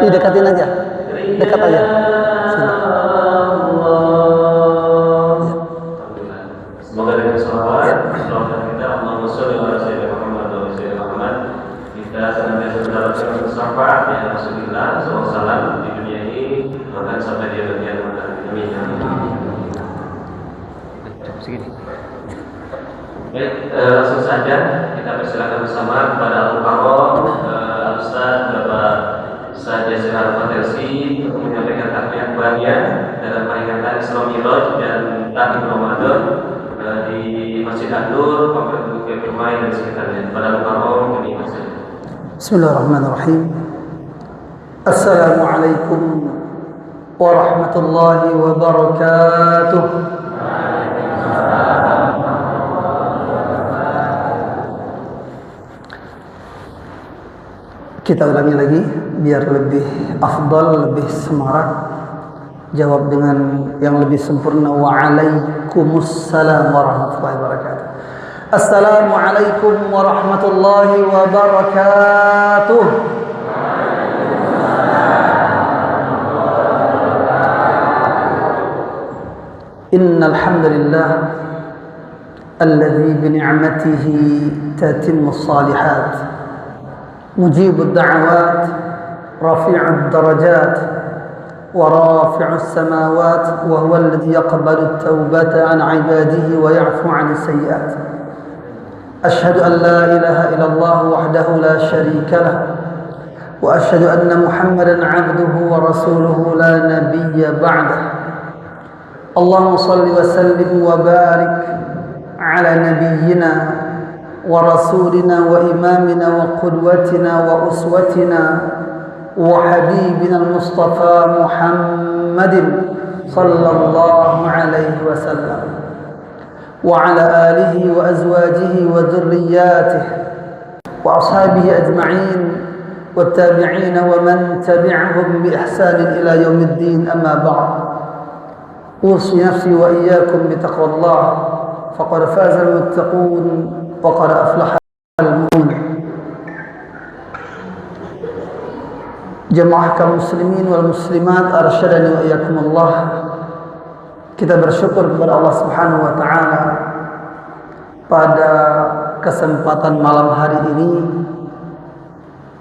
Didekatin aja, dekat aja. Sini. Semoga dengan salawat, doa kita Allahumma sholli ala sayyidina Muhammad wa ala sayyidina Muhammad. Kita senantiasa mendapatkan syafaat ya Rasulullah SAW di dunia ini bahkan sampai di akhirat nanti. Amin. Segini. Baik, langsung saja kita persilakan bersama kepada Al-Mukarram Al-Ustaz Bapak Ustaz Yasir Al-Fatersi untuk menyampaikan takbir akbarnya dalam peringatan Isra Mi'raj dan Tahun Ramadan di Masjid An-Nur, Kompleks Bukit Permai dan sekitarnya. Pada Al-Mukarram kami masih. Bismillahirrahmanirrahim. Assalamualaikum warahmatullahi wabarakatuh. Kita ulangi lagi biar lebih afdal, lebih semarak. Jawab dengan yang lebih sempurna. Waalaikumsalam warahmatullahi wabarakatuh. Assalamualaikum warahmatullahi wabarakatuh. Innal hamdalillah alladzi bi ni'matihi tatimmu shalihat. مجيب الدعوات رفيع الدرجات ورافع السماوات وهو الذي يقبل التوبة عن عباده ويعفو عن السيئات أشهد أن لا إله إلا الله وحده لا شريك له وأشهد أن محمدا عبده ورسوله لا نبي بعده اللهم صل وسلم وبارك على نبينا ورسولنا وإمامنا وقدوتنا وأسوتنا وحبيبنا المصطفى محمد صلى الله عليه وسلم وعلى آله وأزواجه وذرياته وأصحابه أجمعين والتابعين ومن تبعهم بإحسان إلى يوم الدين. أما بعد أوصي نفسي وإياكم بتقوى الله فقد فاز المتقون وقد أفلح المؤمنون. Jemaah kaum muslimin wal muslimat arsyadani wa iyyakumullah. Kita bersyukur kepada Allah Subhanahu wa taala pada kesempatan malam hari ini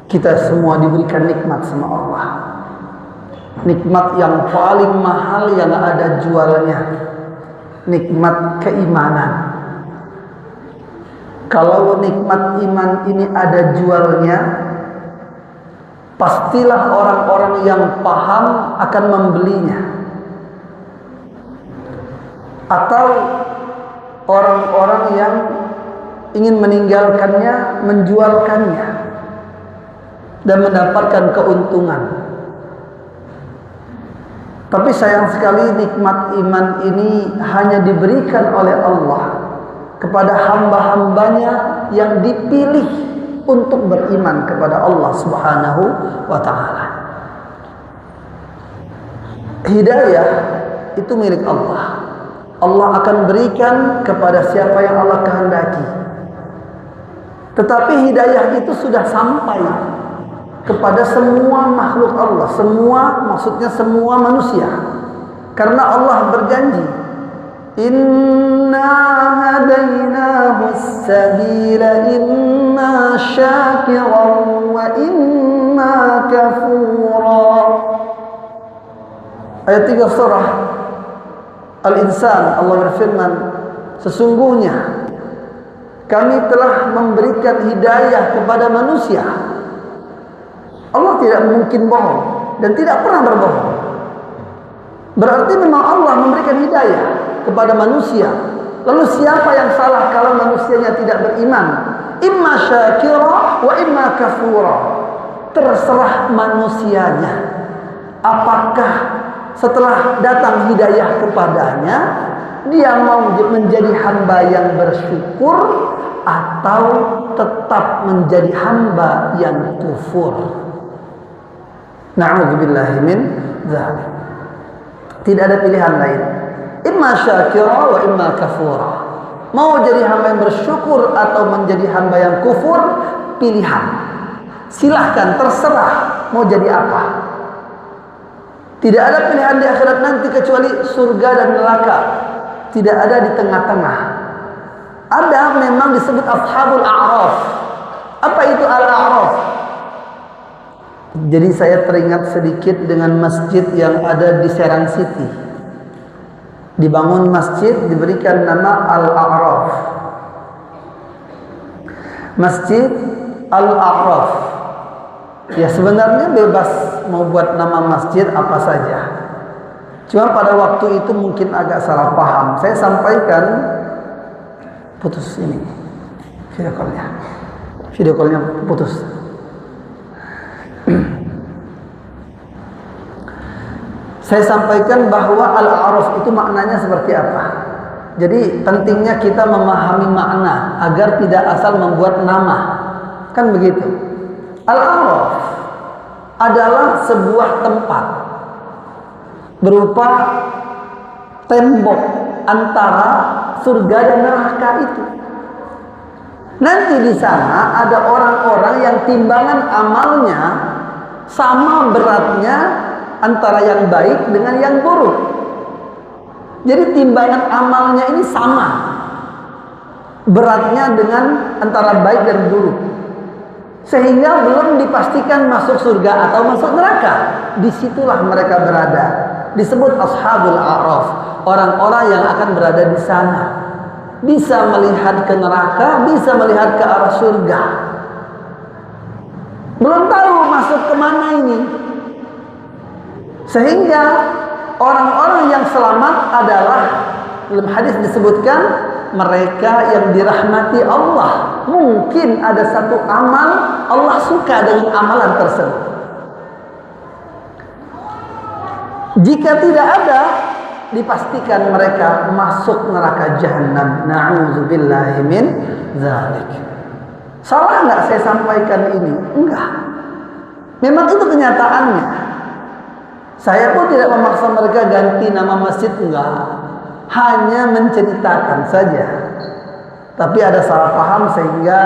kita semua diberikan nikmat sama Allah. Nikmat yang paling mahal yang ada jualnya. Nikmat keimanan. Kalau nikmat iman ini ada jualnya, pastilah orang-orang yang paham akan membelinya. Atau orang-orang yang ingin meninggalkannya, menjualkannya dan mendapatkan keuntungan. Tapi sayang sekali nikmat iman ini hanya diberikan oleh Allah kepada hamba-hambanya yang dipilih untuk beriman kepada Allah Subhanahu wa ta'ala. Hidayah itu milik Allah. Allah akan berikan kepada siapa yang Allah kehendaki. Tetapi hidayah itu sudah sampai kepada semua makhluk Allah. Semua, maksudnya semua manusia. Karena Allah berjanji, Inna hadainahu as-sabila imma syakiran wa imma kafura. Ayat 3 surah Al-Insan, Allah berfirman, sesungguhnya kami telah memberikan hidayah kepada manusia. Allah tidak mungkin bohong dan tidak pernah berbohong. Berarti memang Allah memberikan hidayah kepada manusia. Lalu siapa yang salah kalau manusianya tidak beriman? Imma syakira wa imma kafura. Terserah manusianya. Apakah setelah datang hidayah kepadanya, dia mau menjadi hamba yang bersyukur atau tetap menjadi hamba yang kufur. Na'udzubillahi min dzalik. Tidak ada pilihan lain. Imma syakira wa imma kafura. Mau jadi hamba yang bersyukur atau menjadi hamba yang kufur, pilihan. Silahkan, terserah mau jadi apa. Tidak ada pilihan di akhirat nanti kecuali surga dan neraka. Tidak ada di tengah-tengah. Ada memang disebut ashabul a'raf. Apa itu al-a'raf? Jadi saya teringat sedikit dengan masjid yang ada di Serang City. Dibangun masjid diberikan nama Al-A'raf. Masjid Al-A'raf. Ya sebenarnya bebas mau buat nama masjid apa saja. Cuma pada waktu itu mungkin agak salah paham. Saya sampaikan putus ini video callnya putus. Saya sampaikan bahwa Al-A'raf itu maknanya seperti apa. Jadi pentingnya kita memahami makna agar tidak asal membuat nama. Kan begitu. Al-A'raf adalah sebuah tempat berupa tembok antara surga dan neraka itu. Nanti di sana ada orang-orang yang timbangan amalnya sama beratnya antara yang baik dengan yang buruk. Jadi timbangan amalnya ini sama beratnya dengan antara baik dan buruk. Sehingga belum dipastikan masuk surga atau masuk neraka. Disitulah mereka berada. Disebut ashabul a'raf, orang-orang yang akan berada di sana. Bisa melihat ke neraka, bisa melihat ke arah surga. Belum tahu masuk kemana ini. Sehingga orang-orang yang selamat adalah, dalam hadis disebutkan, mereka yang dirahmati Allah. Mungkin ada satu amal Allah suka dengan amalan tersebut. Jika tidak ada, dipastikan mereka masuk neraka jahanam. Na'udzubillahi min dzalik. Salah nggak saya sampaikan ini? Enggak. Memang itu kenyataannya. Saya pun tidak memaksa mereka ganti nama masjid, enggak. Hanya menceritakan saja. Tapi ada salah paham sehingga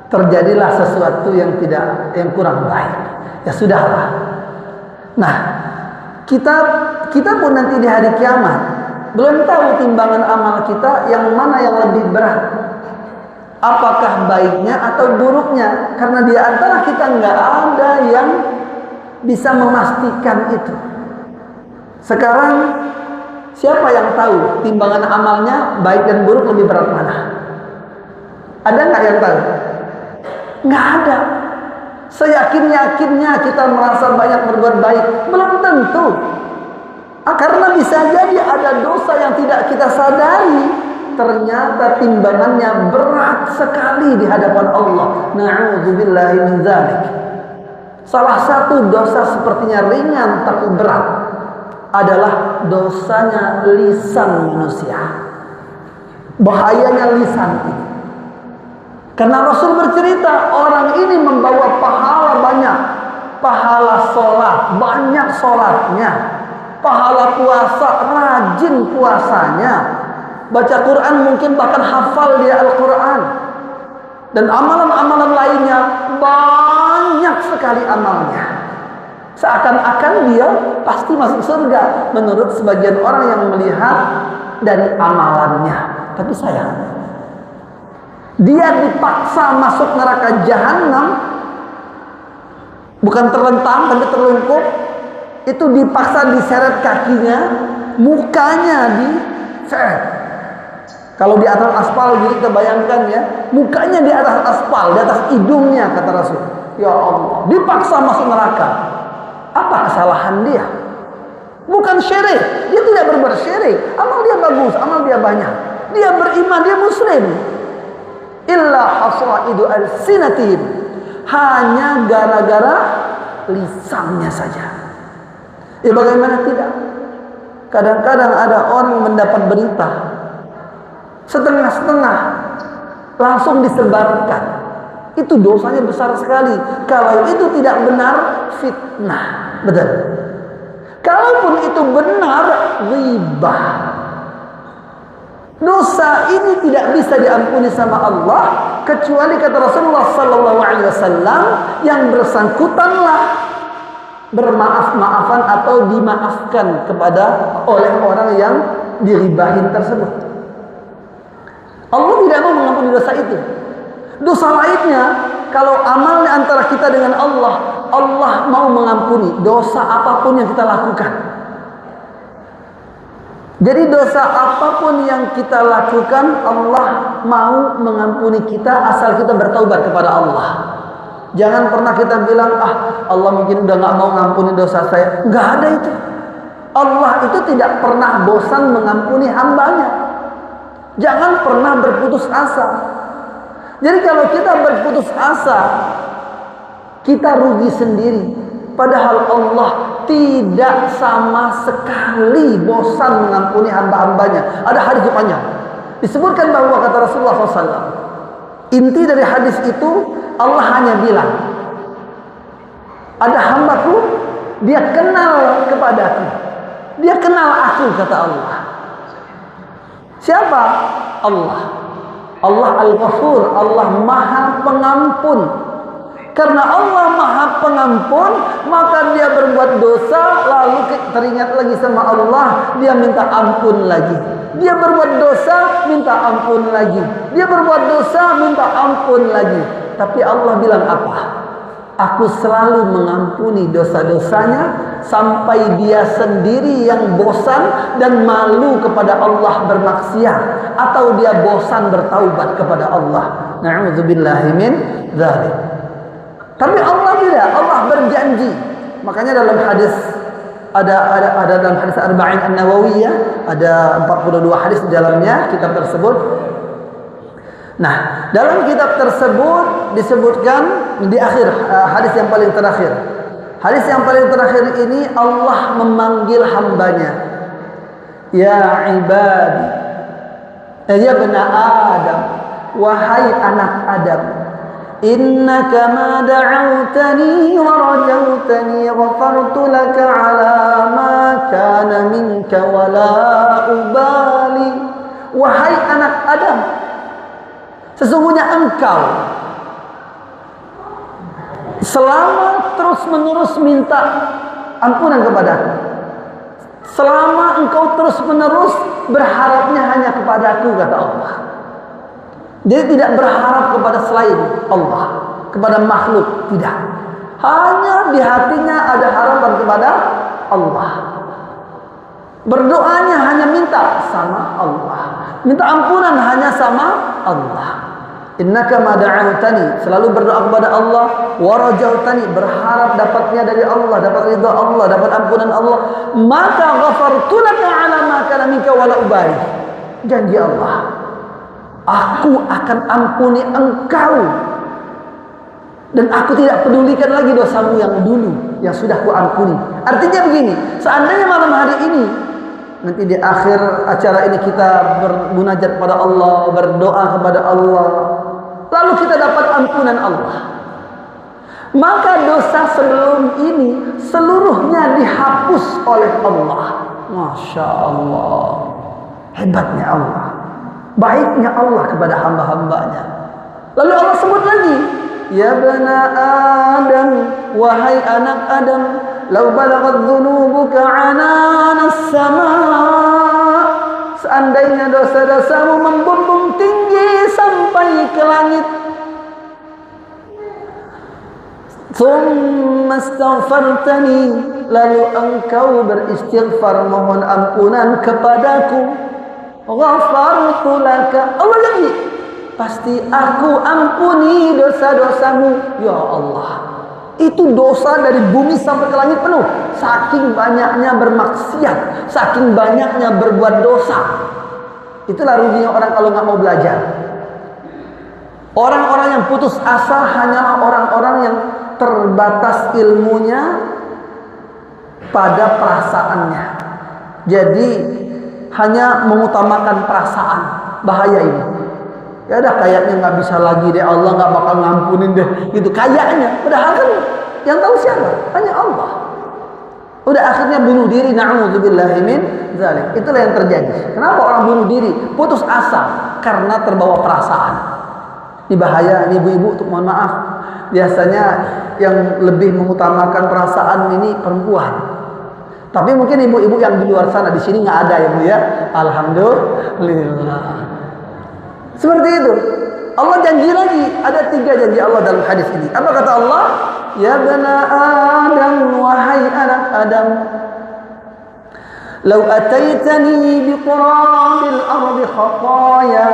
terjadilah sesuatu yang kurang baik. Ya sudahlah. Nah, kita pun nanti di hari kiamat belum tahu timbangan amal kita yang mana yang lebih berat. Apakah baiknya atau buruknya? Karena di antara kita nggak ada yang bisa memastikan itu. Sekarang siapa yang tahu timbangan amalnya baik dan buruk lebih berat mana? Ada nggak yang tahu? Nggak ada. Seyakin-yakinnya kita merasa banyak berbuat baik, belum tentu. Karena bisa jadi ada dosa yang tidak kita sadari, ternyata timbangannya berat sekali di hadapan Allah. Na'udzubillahi min dzalik. Salah satu dosa sepertinya ringan tapi berat adalah dosanya lisan manusia. Bahayanya lisan ini. Karena Rasul bercerita, orang ini membawa pahala banyak. Pahala sholat, banyak sholatnya. Pahala puasa, rajin puasanya. Baca Quran mungkin bahkan hafal dia Al-Quran. Dan amalan-amalan lainnya, banyak sekali amalnya. Seakan-akan dia pasti masuk surga menurut sebagian orang yang melihat dari amalannya. Tapi sayang, dia dipaksa masuk neraka jahanam, bukan terlentang tapi terlungkup. Itu dipaksa diseret kakinya, mukanya diseret. Kalau di atas aspal gitu kita bayangkan ya, mukanya di atas aspal, di atas hidungnya kata Rasul. Ya Allah, dipaksa masuk neraka. Apa kesalahan dia? Bukan syirik, dia tidak berbuat syirik. Amal dia bagus, amal dia banyak. Dia beriman, dia muslim. Illa hasaidu alsinatihim. Hanya gara-gara lisannya saja. Ya bagaimana tidak? Kadang-kadang ada orang mendapat berita setengah-setengah langsung disebarkan. Itu dosanya besar sekali. Kalau itu tidak benar, fitnah. Betul. Kalaupun itu benar, ghibah. Dosa ini tidak bisa diampuni sama Allah kecuali kata Rasulullah sallallahu alaihi wasallam yang bersangkutanlah bermaaf-maafan atau dimaafkan kepada oleh orang yang diribahin tersebut. Allah tidak mau mengampuni dosa itu. Dosa lainnya, kalau amalnya antara kita dengan Allah, Allah mau mengampuni dosa apapun yang kita lakukan. Jadi dosa apapun yang kita lakukan, Allah mau mengampuni kita asal kita bertaubat kepada Allah. Jangan pernah kita bilang, Allah mungkin udah gak mau mengampuni dosa saya. Gak ada itu. Allah itu tidak pernah bosan mengampuni hambanya. Jangan pernah berputus asa. Jadi kalau kita berputus asa, kita rugi sendiri. Padahal Allah tidak sama sekali bosan mengampuni hamba-hambanya. Ada hadis panjang. Disebutkan bahwa kata Rasulullah SAW, inti dari hadis itu Allah hanya bilang, ada hambaku, dia kenal kepadaku, dia kenal aku, kata Allah. Siapa? Allah. Allah Al-Ghafur, Allah Maha Pengampun. Karena Allah Maha Pengampun, maka dia berbuat dosa lalu teringat lagi sama Allah, dia minta ampun lagi. Dia berbuat dosa, minta ampun lagi. Dia berbuat dosa, minta ampun lagi. Tapi Allah bilang apa? Aku selalu mengampuni dosa-dosanya sampai dia sendiri yang bosan dan malu kepada Allah bermaksiat, atau dia bosan bertaubat kepada Allah. Na'udzubillahi min dzalik. Tapi Allah tidak, Allah berjanji. Makanya dalam hadis ada dalam hadis Arba'in An-Nawawiyah ada 42 hadis di dalamnya kitab tersebut. Nah, dalam kitab tersebut disebutkan di akhir hadis yang paling terakhir. Hadis yang paling terakhir ini Allah memanggil hambanya. Ya ibadi, ya bani Adam, wahai anak Adam. Innaka ma da'awtani wa rajawtani ghafartu laka ala ma kana minka wa la ubali. Wahai anak Adam, sesungguhnya engkau selama terus-menerus minta ampunan kepadaku, selama engkau terus-menerus berharapnya hanya kepadaku, kata Allah. Jadi tidak berharap kepada selain Allah, kepada makhluk, tidak. Hanya di hatinya ada harapan kepada Allah. Berdoanya hanya minta sama Allah, minta ampunan hanya sama Allah. Innaka ma da'awtani, selalu berdoa kepada Allah, wa rajautani, berharap dapatnya dari Allah, dapat ridha Allah, dapat ampunan Allah, maka ghafartu laka ala ma kana minka wa la ubali. Janji Allah, aku akan ampuni engkau dan aku tidak pedulikan lagi dosamu yang dulu yang sudah ku ampuni. Artinya begini, seandainya malam hari ini nanti di akhir acara ini kita bermunajat kepada Allah, berdoa kepada Allah, lalu kita dapat ampunan Allah, maka dosa sebelum ini seluruhnya dihapus oleh Allah. Masya Allah, hebatnya Allah, baiknya Allah kepada hamba-hambanya. Lalu Allah sebut lagi, ya bani Adam, wahai anak Adam, law balagat dhunubuka ananas sama, seandainya dosa-dosamu membumbung tinggi sampai ke langit, thumma astaghfartani, lalu engkau beristighfar mohon ampunan kepadaku, ghafartu laka. Allah janji, pasti aku ampuni dosa-dosamu. Ya Allah, itu dosa dari bumi sampai ke langit penuh. Saking banyaknya bermaksiat, saking banyaknya berbuat dosa. Itulah ruginya orang kalau nggak mau belajar. Orang-orang yang putus asa hanyalah orang-orang yang terbatas ilmunya pada perasaannya. Jadi hanya mengutamakan perasaan. Bahaya ini. Ya udah, kayaknya nggak bisa lagi deh, Allah nggak bakal ngampunin deh, gitu kayaknya. Padahal kan yang tahu siapa? Hanya Allah. Udah akhirnya bunuh diri, na'udzubillahi min dzalik. Itulah yang terjadi. Kenapa orang bunuh diri? Putus asa karena terbawa perasaan. Ini bahaya, ini ibu-ibu, untuk mohon maaf. Biasanya yang lebih mengutamakan perasaan ini perempuan. Tapi mungkin ibu-ibu yang di luar sana, di sini nggak ada ya Bu ya. Alhamdulillah. Seperti itu. Allah janji lagi, ada 3 janji Allah dalam hadis ini. Apa kata Allah? Ya bana Adam, wahai anak Adam, lau ataitani biqurabil ardi khataya,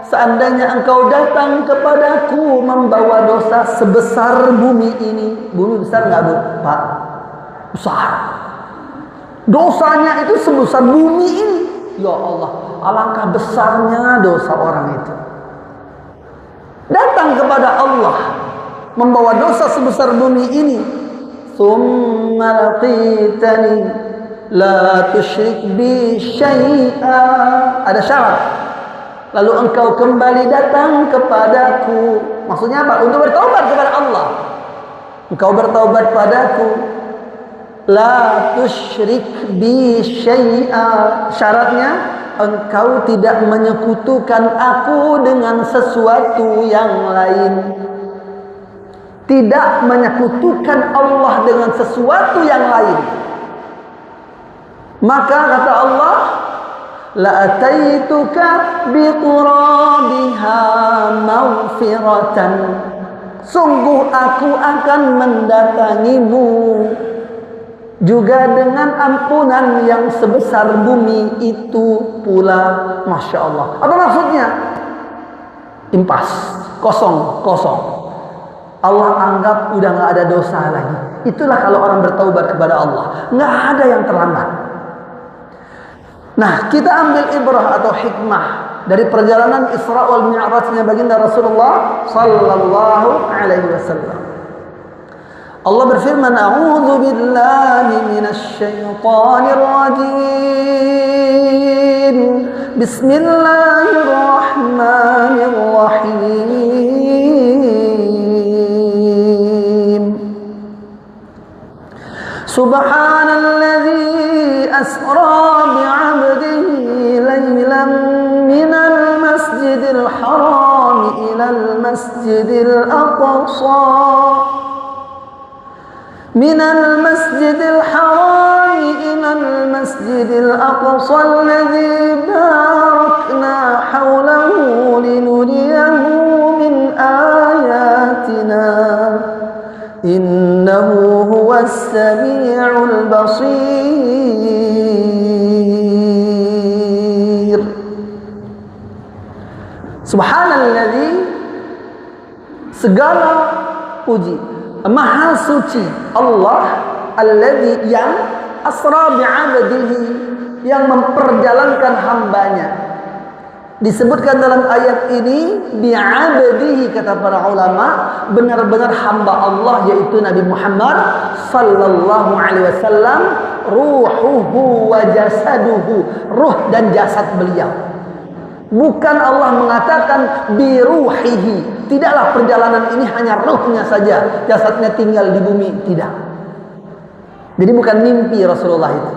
seandainya engkau datang kepadaku membawa dosa sebesar bumi ini. Bumi besar nggak Bu? Pak, besar. Dosanya itu sebesar bumi ini. Ya Allah, alangkah besarnya dosa orang itu. Datang kepada Allah membawa dosa sebesar bumi ini. Tsumma laqitani la tusyrik bi syai'a. Ada syarat. Lalu engkau kembali datang kepadaku. Maksudnya apa? Untuk bertaubat kepada Allah. Engkau bertaubat padaku. La tusyrik bi syai'a. Syaratnya engkau tidak menyekutukan aku dengan sesuatu yang lain. Tidak menyekutukan Allah dengan sesuatu yang lain. Maka kata Allah, la ataituka bi qurabiha maghfiratan. Sungguh aku akan mendatangimu juga dengan ampunan yang sebesar bumi itu pula. Masya Allah. Apa maksudnya? Impas, kosong. Allah anggap udah nggak ada dosa lagi. Itulah kalau orang bertaubat kepada Allah, nggak ada yang terlambat. Nah, kita ambil ibrah atau hikmah dari perjalanan Isra wal Mi'rajnya baginda Rasulullah sallallahu alaihi wasallam. Allah berfirman, a'udzu billahi minasy syaithanir rajim. Bismillahirrahmanirrahim. Subhanalladzi asra bi'abdihi laylan minal masjidil haram ilal masjidil aqsa. من المسجد الحرام إلى المسجد الأقصى الذي باركنا حوله لنريه من آياتنا إنه هو السميع البصير. Subhanalladzi, segala puji, Maha suci Allah, alladzi, yang asra bi'abdihi, yang memperjalankan hambanya. Disebutkan dalam ayat ini bi'abdihi, kata para ulama, benar-benar hamba Allah, yaitu Nabi Muhammad sallallahu alaihi wasallam, ruhuhu wa jasaduhu, ruh dan jasad beliau. Bukan Allah mengatakan biruhihi. Tidaklah perjalanan ini hanya ruhnya saja, jasadnya tinggal di bumi. Tidak. Jadi bukan mimpi Rasulullah itu.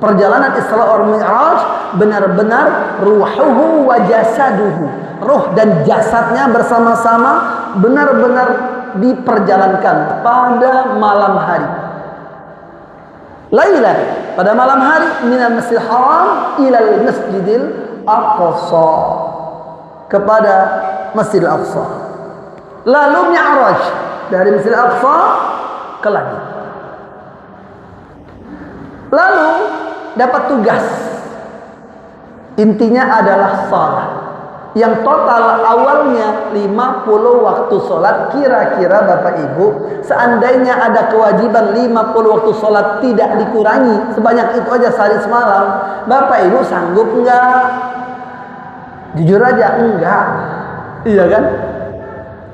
Perjalanan Isra wal Mi'raj benar-benar ruhuhu wa jasaduhu. Ruh dan jasadnya bersama-sama benar-benar diperjalankan pada malam hari. Lailan, pada malam hari, minal masjidil haram ilal masjidil aqsa, kepada Masjidil Aqsa. Lalu Mi'raj dari Masjidil Aqsa ke langit. Lalu dapat tugas. Intinya adalah salat. Yang total awalnya 50 waktu sholat. Kira-kira Bapak Ibu, seandainya ada kewajiban 50 waktu sholat tidak dikurangi, sebanyak itu aja sehari semalam, Bapak Ibu sanggup enggak? Jujur aja, enggak. Iya kan?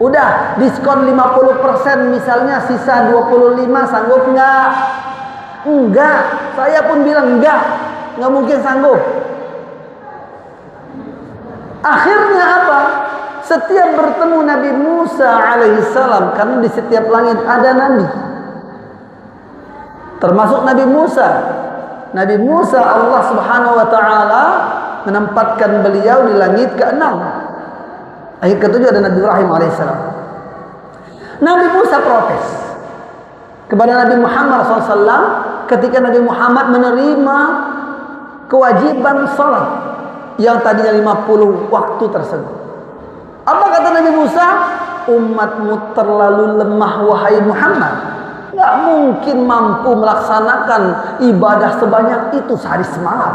Udah diskon 50%, misalnya sisa 25, sanggup enggak? Enggak. Saya pun bilang enggak mungkin sanggup. Akhirnya apa? Setiap bertemu Nabi Musa alaihissalam, karena di setiap langit ada nabi, termasuk Nabi Musa. Nabi Musa, Allah subhanahu wa ta'ala menempatkan beliau di langit ke-6. Ayat ke-7 ada Nabi Ibrahim alaihissalam. Nabi Musa protes kepada Nabi Muhammad SAW ketika Nabi Muhammad menerima kewajiban salat yang tadinya 50 waktu tersebut. Apa kata Nabi Musa? Umatmu terlalu lemah wahai Muhammad. Gak mungkin mampu melaksanakan ibadah sebanyak itu sehari semalam.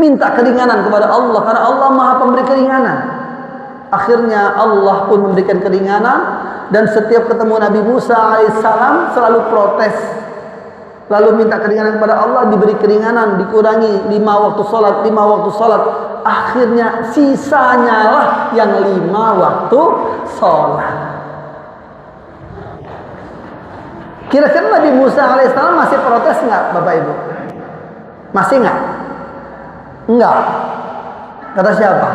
Minta keringanan kepada Allah, karena Allah Maha Pemberi keringanan. Akhirnya Allah pun memberikan keringanan, dan setiap ketemu Nabi Musa alaihissalam selalu protes, lalu minta keringanan kepada Allah, diberi keringanan, dikurangi 5 waktu sholat. Akhirnya sisanya lah yang 5 waktu sholat. Kira-kira Nabi Musa alaihissalam masih protes nggak, Bapak Ibu? Masih nggak? Enggak. Kata siapa?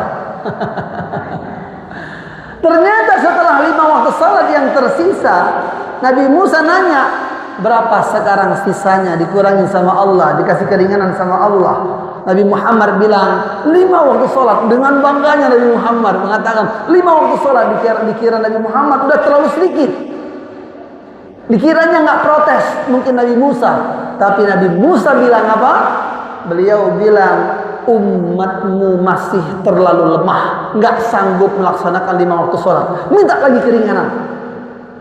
Ternyata setelah 5 waktu sholat yang tersisa, Nabi Musa nanya, berapa sekarang sisanya? Dikurangi sama Allah, dikasih keringanan sama Allah. Nabi Muhammad bilang 5 waktu sholat. Dengan bangganya Nabi Muhammad mengatakan 5 waktu sholat. Dikira Nabi Muhammad udah terlalu sedikit. Dikiranya nggak protes mungkin Nabi Musa. Tapi Nabi Musa bilang apa? Beliau bilang, umatmu masih terlalu lemah, nggak sanggup melaksanakan 5 waktu sholat. Minta lagi keringanan.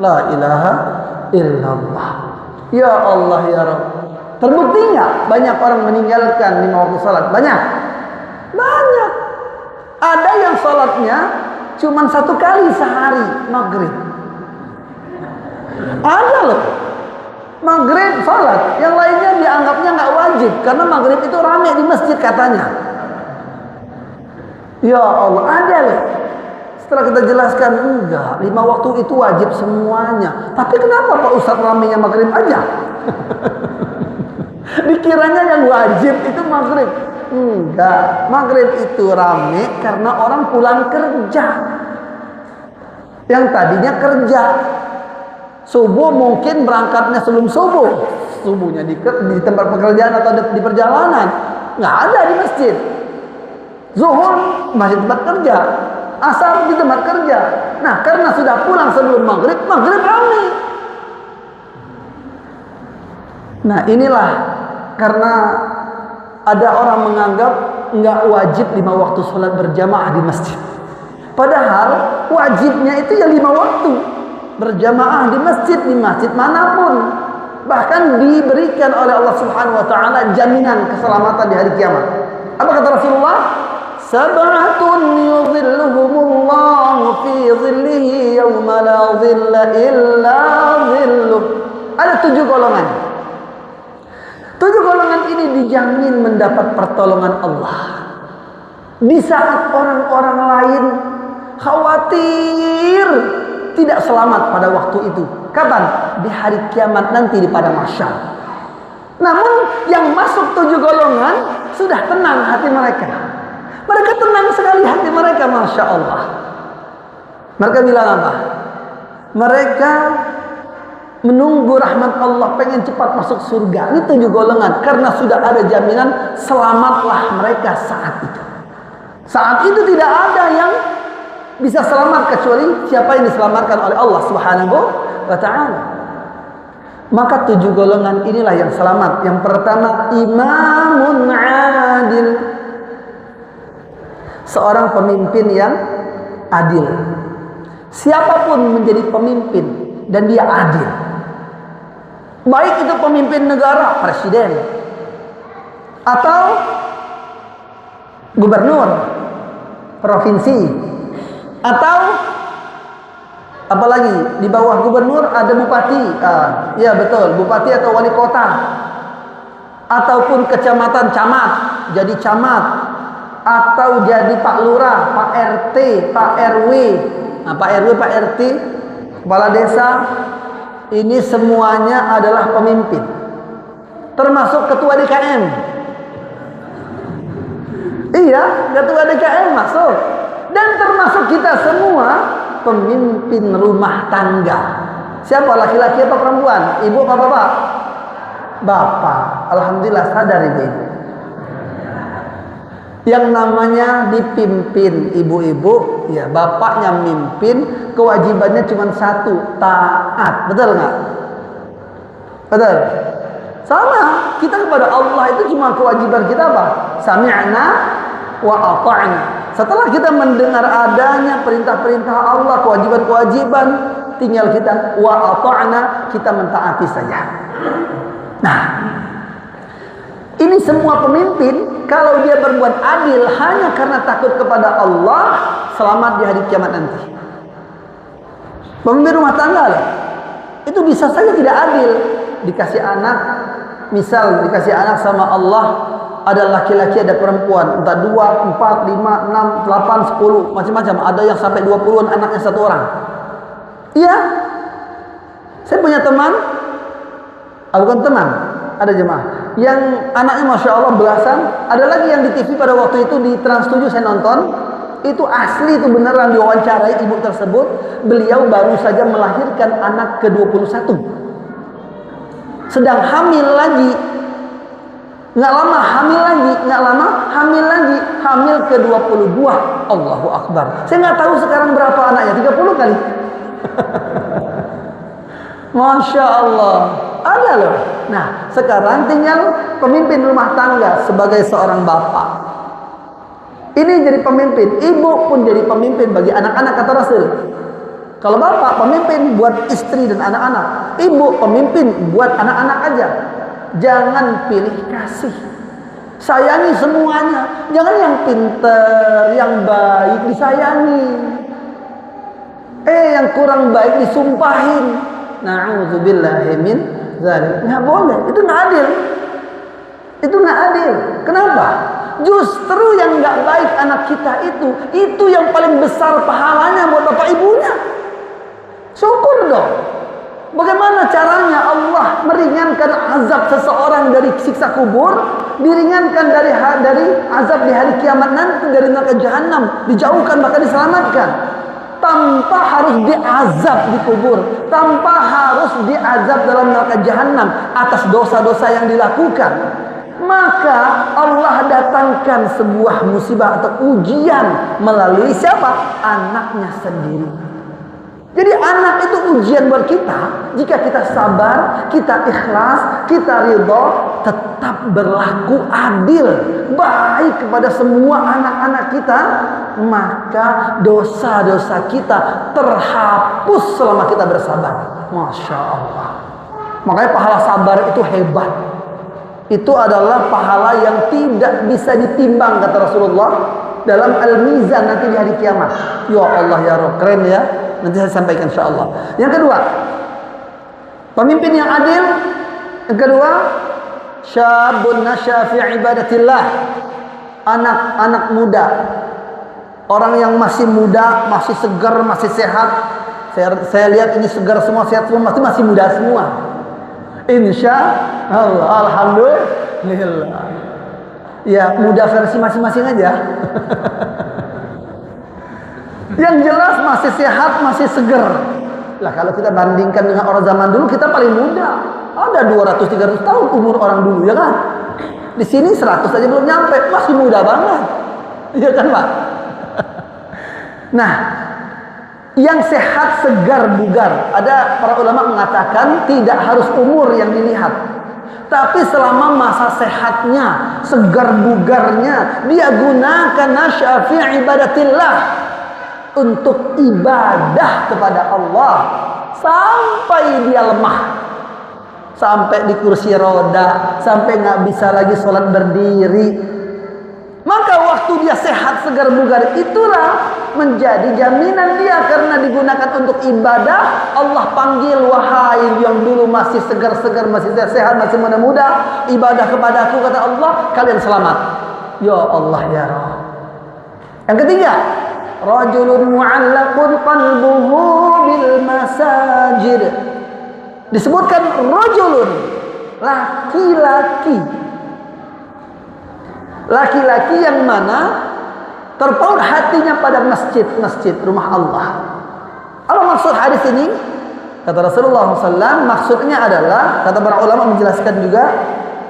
La ilaha illallah. Ya Allah ya Rabb. Terbukti nggak banyak orang meninggalkan 5 waktu sholat? Banyak. Ada yang sholatnya cuma 1 kali sehari, maghrib. Ada loh, maghrib sholat, yang lainnya dianggapnya nggak wajib karena maghrib itu rame di masjid katanya. Ya Allah, ada loh. Setelah kita jelaskan, enggak, 5 waktu itu wajib semuanya. Tapi kenapa Pak Ustadz ramenya maghrib aja? Dikiranya yang wajib itu maghrib. Enggak, maghrib itu rame karena orang pulang kerja. Yang tadinya kerja, subuh mungkin berangkatnya sebelum subuh. Subuhnya di tempat pekerjaan atau di perjalanan. Nggak ada di masjid. Zuhur masih tempat kerja. Asar di tempat kerja. Nah, karena sudah pulang sebelum maghrib ramai. Nah, inilah karena ada orang menganggap nggak wajib 5 waktu sholat berjamaah di masjid. Padahal wajibnya itu ya 5 waktu berjamaah di masjid manapun. Bahkan diberikan oleh Allah Subhanahu wa taala jaminan keselamatan di hari kiamat. Apa kata Rasulullah? Sab'atun yudhilluhumullahu fi dhillihi yawma la dhilla illa dhilluh. Ada 7 golongan. 7 golongan ini dijamin mendapat pertolongan Allah. Di saat orang-orang lain khawatir tidak selamat pada waktu itu. Kapan? Di hari kiamat nanti di padang mahsyar. Namun yang masuk 7 golongan sudah tenang hati mereka. Mereka tenang sekali hati mereka, Masya Allah. Mereka bilang apa? Mereka menunggu rahmat Allah, pengen cepat masuk surga. Ini 7 golongan karena sudah ada jaminan selamatlah mereka saat itu. Saat itu tidak ada yang bisa selamat kecuali siapa yang diselamatkan oleh Allah Subhanahu wa ta'ala. Maka 7 golongan inilah yang selamat. Yang pertama, imamun adil. Seorang pemimpin yang adil. Siapapun menjadi pemimpin dan dia adil. Baik itu pemimpin negara, presiden, atau gubernur provinsi, atau apalagi di bawah gubernur ada bupati. Ya betul, bupati atau wali kota, ataupun kecamatan, camat, jadi camat, atau jadi Pak Lurah, Pak RT, Pak RW. Pak RW, Pak RT, kepala desa, ini semuanya adalah pemimpin, termasuk ketua DKM. Iya, ketua DKM masuk, dan termasuk kita semua pemimpin rumah tangga. Siapa, laki-laki atau perempuan, ibu apa bapak? Bapak. Alhamdulillah sadar ibu-ibu. Yang namanya dipimpin ibu-ibu, ya bapaknya mimpin, kewajibannya cuma satu, taat. Betul nggak? Betul. Sama, kita kepada Allah itu cuma kewajiban kita apa? Sami'na wa ata'na. Setelah kita mendengar adanya perintah-perintah Allah, kewajiban-kewajiban, tinggal kita wa ata'na, kita mentaati saja. Nah, ini semua pemimpin, kalau dia berbuat adil hanya karena takut kepada Allah, selamat di hari kiamat nanti. Pemimpin rumah tangga lah, itu bisa saja tidak adil. Dikasih anak, misal dikasih anak sama Allah, ada laki-laki, ada perempuan, entah 2, 4, 5, 6, 8, 10, macam-macam. Ada yang sampai 20-an anaknya satu orang. Iya, saya punya teman, bukan teman, ada jemaah yang anaknya Masya Allah belasan. Ada lagi yang di TV pada waktu itu di Trans 7 saya nonton, itu asli, itu beneran diwawancarai ibu tersebut. Beliau baru saja melahirkan anak ke-21, sedang hamil lagi. Nggak lama hamil lagi, nggak lama hamil lagi, hamil ke-22. Allahu Akbar. Saya nggak tahu sekarang berapa anaknya, 30 kali. Masya Allah, ada loh. Nah, sekarang tinggal pemimpin rumah tangga sebagai seorang bapak. Ini jadi pemimpin, ibu pun jadi pemimpin bagi anak-anak, kata Rasul. Kalau bapak pemimpin buat istri dan anak-anak, ibu pemimpin buat anak-anak aja. Jangan pilih kasih, sayangi semuanya. Jangan yang pinter, yang baik disayangi, yang kurang baik disumpahin. Na'udzubillahi min dzalik. Nggak boleh, itu nggak adil. Itu nggak adil. Kenapa? Justru yang nggak baik anak kita itu yang paling besar pahalanya buat bapak ibunya. Syukur dong. Bagaimana caranya Allah meringankan azab seseorang dari siksa kubur, diringankan dari azab di hari kiamat nanti, dari neraka jahanam, dijauhkan bahkan diselamatkan, tanpa harus diazab di kubur, tanpa harus diazab dalam neraka jahanam atas dosa-dosa yang dilakukan. Maka Allah datangkan sebuah musibah atau ujian melalui siapa? Anaknya sendiri. Jadi anak itu ujian buat kita. Jika kita sabar, kita ikhlas, kita ridho, tetap berlaku adil, baik kepada semua anak-anak kita, maka dosa-dosa kita terhapus selama kita bersabar. Masya Allah. Makanya pahala sabar itu hebat. Itu adalah pahala yang tidak bisa ditimbang, kata Rasulullah, dalam al-mizan nanti di hari kiamat. Ya Allah ya Rabb, keren ya. Nanti saya sampaikan insyaallah. Yang kedua, pemimpin yang adil. Yang kedua, syabun nasya fi ibadatillah. Anak-anak muda, orang yang masih muda, masih segar, masih sehat. Saya lihat ini segar semua, sehat semua, masih muda semua. Insya Allah, alhamdulillah. Ya, muda versi masing-masing aja. Yang jelas masih sehat, masih seger. Lah kalau kita bandingkan dengan orang zaman dulu, kita paling muda. Ada 200-300 tahun umur orang dulu, ya kan? Di sini 100 aja belum nyampe, masih muda banget. Iya kan, Pak? Nah, yang sehat, segar, bugar. Ada para ulama mengatakan tidak harus umur yang dilihat, tapi selama masa sehatnya, segar bugarnya, dia gunakan nasya fi ibadatillah, untuk ibadah kepada Allah sampai dia lemah, sampai di kursi roda, sampai nggak bisa lagi sholat berdiri. Maka waktu dia sehat, segar, bugar, itulah menjadi jaminan dia. Karena digunakan untuk ibadah, Allah panggil, wahai yang dulu masih segar-segar, masih sehat, masih muda-muda, ibadah kepadaku, kata Allah, kalian selamat. Ya Allah ya Rabb. Yang ketiga, rajulun mu'allaqun qalbuhu bil masajid. Disebutkan rajulun, laki-laki. Laki-laki yang mana terpaut hatinya pada masjid-masjid rumah Allah. Apa maksud hadis ini? Kata Rasulullah SAW, maksudnya adalah, kata para ulama menjelaskan juga,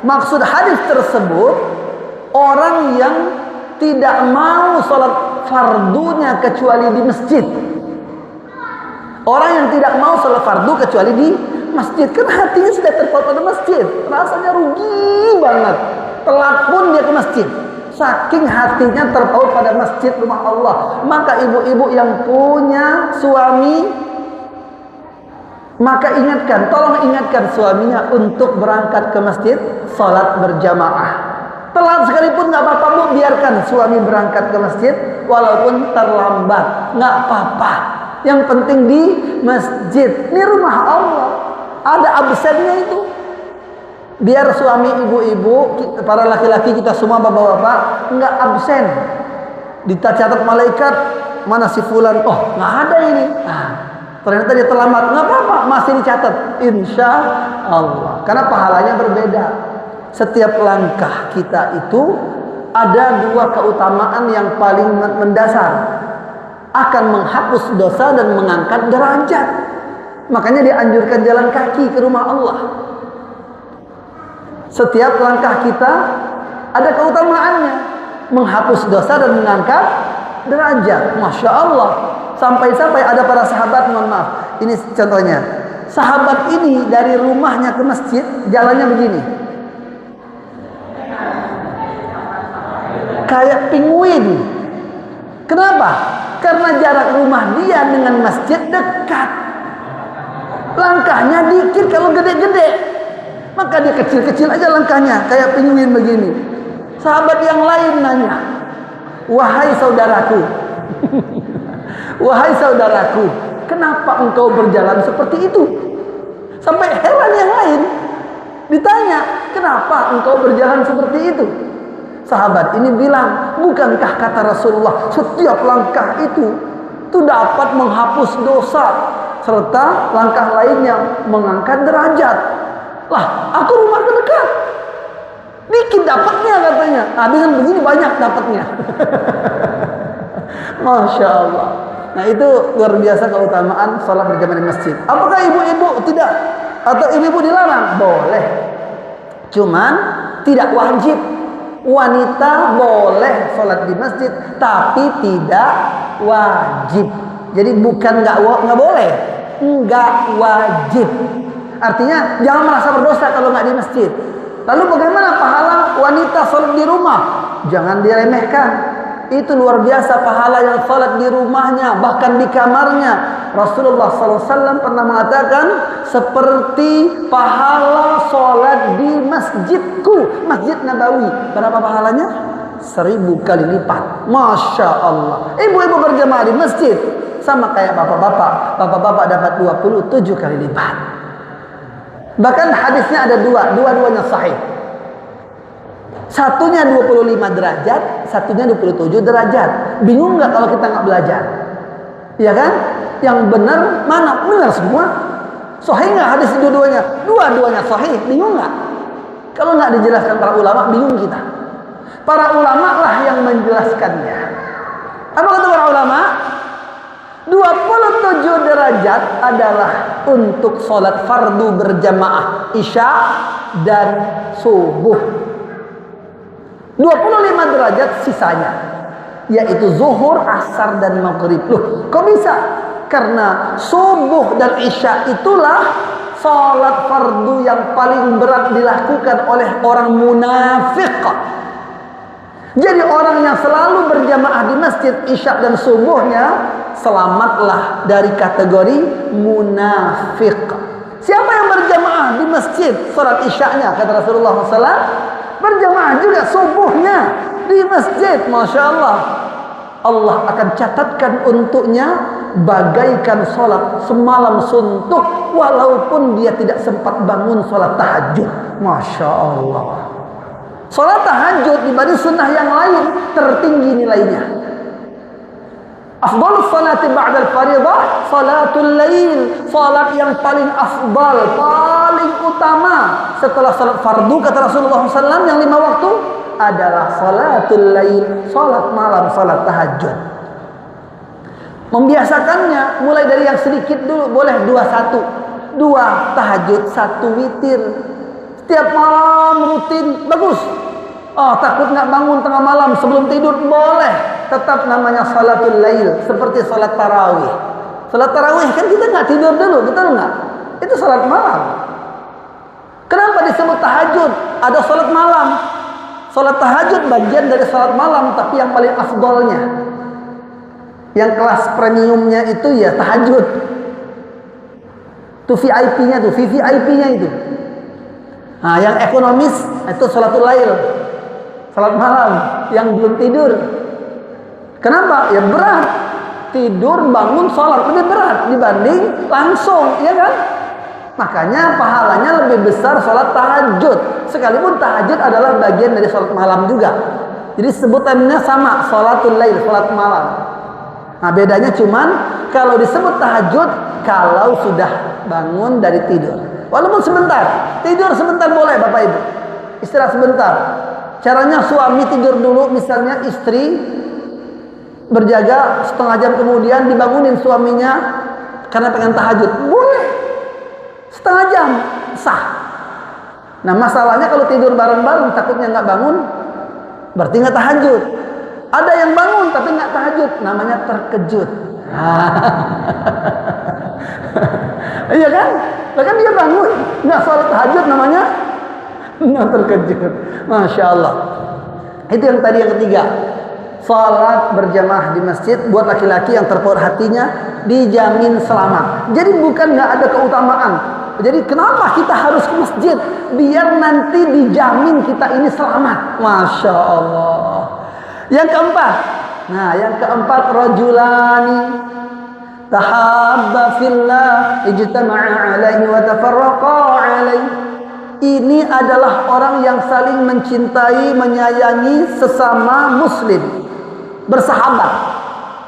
maksud hadis tersebut orang yang tidak mau sholat fardunya kecuali di masjid. Orang yang tidak mau sholat fardu kecuali di masjid. Karena hatinya sudah terpaut pada masjid. Rasanya rugi banget. Telat pun dia ke masjid. Saking hatinya terpaut pada masjid rumah Allah. Maka ibu-ibu yang punya suami, maka ingatkan, tolong ingatkan suaminya untuk berangkat ke masjid, sholat berjamaah. Telat sekalipun nggak apa-apa bu, biarkan suami berangkat ke masjid walaupun terlambat, nggak apa-apa. Yang penting di masjid. Ini rumah Allah, ada absennya itu. Biar suami, ibu-ibu, para laki-laki kita semua, bapak-bapak, nggak absen. Dicatat malaikat, mana si fulan? Oh, nggak ada ini. Ternyata dia terlambat, nggak apa-apa, masih dicatat. Insya Allah. Karena pahalanya berbeda. Setiap langkah kita itu ada dua keutamaan yang paling mendasar. Akan menghapus dosa dan mengangkat derajat. Makanya dianjurkan jalan kaki ke rumah Allah. Setiap langkah kita ada keutamaannya, menghapus dosa dan mengangkat derajat. Masya Allah. Sampai-sampai ada para sahabat, mohon maaf, ini contohnya. Sahabat ini dari rumahnya ke masjid jalannya begini, kayak penguin. Kenapa? Karena jarak rumah dia dengan masjid dekat. Langkahnya dikit kalau gede-gede. Maka dia kecil-kecil aja langkahnya, kayak penguin begini. Sahabat yang lain nanya, wahai saudaraku, wahai saudaraku, kenapa engkau berjalan seperti itu? Sampai heran yang lain. Ditanya, kenapa engkau berjalan seperti itu? Sahabat ini bilang, bukankah kata Rasulullah, setiap langkah itu dapat menghapus dosa, serta langkah lainnya mengangkat derajat. Lah, aku rumah terdekat, dikit dapatnya katanya. Nah, dengan begini banyak dapatnya. Masya Allah. Nah, itu luar biasa keutamaan sholat berjamaah di masjid. Apakah ibu-ibu tidak? Atau ibu-ibu dilarang? Boleh. Cuman tidak wajib. Wanita boleh sholat di masjid, tapi tidak wajib. Jadi bukan nggak boleh, nggak wajib. Artinya jangan merasa berdosa kalau nggak di masjid. Lalu bagaimana pahala wanita sholat di rumah? Jangan diremehkan. Itu luar biasa pahala yang sholat di rumahnya, bahkan di kamarnya. Rasulullah SAW pernah mengatakan, seperti pahala sholat di masjidku, Masjid Nabawi. Berapa pahalanya? 1000 kali lipat. Masya Allah. Ibu-ibu berjamaah di masjid sama kayak bapak-bapak. Bapak-bapak dapat 27 kali lipat. Bahkan hadisnya ada dua-duanya sahih. Satunya 25 derajat, satunya 27 derajat. Bingung nggak kalau kita nggak belajar? Ya kan? Yang benar mana? Benar semua. Sahih nggak hadis dua-duanya? Dua-duanya sahih. Bingung nggak? Kalau nggak dijelaskan para ulama, bingung kita. Para ulama lah yang menjelaskannya. Apa kata para ulama? 27 derajat adalah untuk sholat fardu berjamaah isya dan subuh. 25 derajat sisanya, yaitu zuhur, asar, dan maghrib. Loh, kok bisa? Karena subuh dan isya itulah sholat fardu yang paling berat dilakukan oleh orang munafik. Jadi orang yang selalu berjamaah di masjid isya dan subuhnya, selamatlah dari kategori munafik. Siapa yang berjamaah di masjid sholat isya-nya, kata Rasulullah SAW, berjamaah juga subuhnya. di masjid, Masya Allah, Allah akan catatkan untuknya bagaikan sholat semalam suntuk, walaupun dia tidak sempat bangun sholat tahajud. Masya Allah. Sholat tahajud dibanding sunnah yang lain tertinggi nilainya. Afdalus salati ba'dal faridah salatul lail. Salat yang paling afdal, paling utama setelah salat fardu kata Rasulullah SAW yang 5 waktu adalah salatul lail, salat malam, salat tahajud. Membiasakannya mulai dari yang sedikit dulu, boleh 2 tahajud, 1 witir. Setiap malam rutin, bagus. Oh, takut nggak bangun tengah malam sebelum tidur, boleh. Tetap namanya salatul lail, seperti salat tarawih. Salat tarawih kan kita nggak tidur dulu, betul nggak? Itu salat malam. Kenapa disebut tahajud? Ada salat malam. Salat tahajud bagian dari salat malam, tapi yang paling afdolnya, yang kelas premiumnya itu ya tahajud. Itu VIP-nya tuh, VVIP-nya itu. Nah, yang ekonomis itu salatul lail, salat malam yang belum tidur. Kenapa? Ya berat. Tidur, bangun, sholat lebih berat dibanding langsung, ya kan? Makanya pahalanya lebih besar sholat tahajud. Sekalipun tahajud adalah bagian dari sholat malam juga. Jadi sebutannya sama, sholatul lail, sholat malam. Nah, bedanya cuman kalau disebut tahajud kalau sudah bangun dari tidur. Walaupun sebentar, tidur sebentar boleh Bapak Ibu. Istirahat sebentar. Caranya suami tidur dulu, misalnya istri berjaga setengah jam kemudian dibangunin suaminya karena pengen tahajud, boleh setengah jam, sah. Nah masalahnya kalau tidur bareng-bareng takutnya nggak bangun, berarti nggak tahajud. Ada yang bangun tapi nggak tahajud, namanya terkejut. Iya kan? Bahkan dia bangun nggak sholat tahajud, namanya nggak terkejut. Masya Allah. Itu yang tadi yang ketiga. Salat berjamaah di masjid buat laki-laki yang terpaut hatinya dijamin selamat. Jadi bukan nggak ada keutamaan. Jadi kenapa kita harus ke masjid? Biar nanti dijamin kita ini selamat. Masya Allah. Yang keempat. Nah, yang keempat, rajulani tahabba fillah ijtama'a alaihi wa tafarraqa alaihi. Ini adalah orang yang saling mencintai, menyayangi sesama muslim. Bersahabat.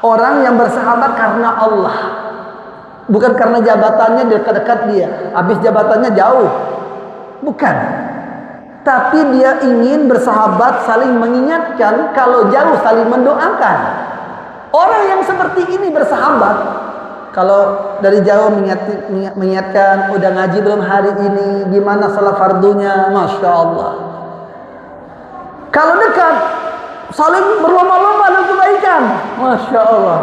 Orang yang bersahabat karena Allah. Bukan karena jabatannya dekat-dekat dia. Habis jabatannya jauh. Bukan. Tapi dia ingin bersahabat, saling mengingatkan. Kalau jauh saling mendoakan. Orang yang seperti ini bersahabat. Kalau dari jauh mengingatkan, udah ngaji belum hari ini, gimana salat fardunya, Masya Allah. Kalau dekat, saling berlomba-lomba dalam kebaikan, Masya Allah.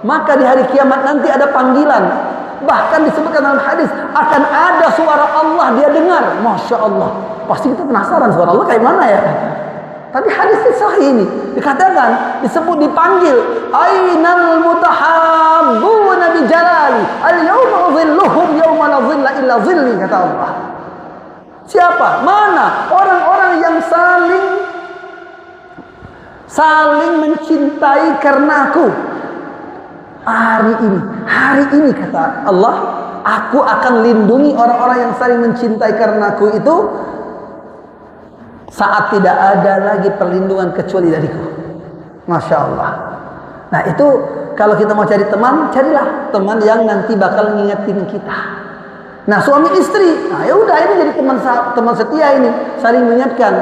Maka di hari kiamat nanti ada panggilan. Bahkan disebutkan dalam hadis, akan ada suara Allah dia dengar, Masya Allah. Pasti kita penasaran suara Allah kayak mana ya. Tapi hadisnya sahih ini. Dikatakan, disebut, dipanggil. Ainal mutahabbuna bi jalali. Al-yawma dhilluhum yawma la dhilla illa dhilli, kata Allah. Siapa? Mana? Orang-orang yang saling mencintai karena aku. Hari ini kata Allah, aku akan lindungi orang-orang yang saling mencintai karena aku itu saat tidak ada lagi perlindungan kecuali dariku. Masya Allah. Nah itu kalau kita mau cari teman, carilah teman yang nanti bakal ngingetin kita. Nah suami istri, nah ya udah ini jadi teman setia ini, saling mengingatkan.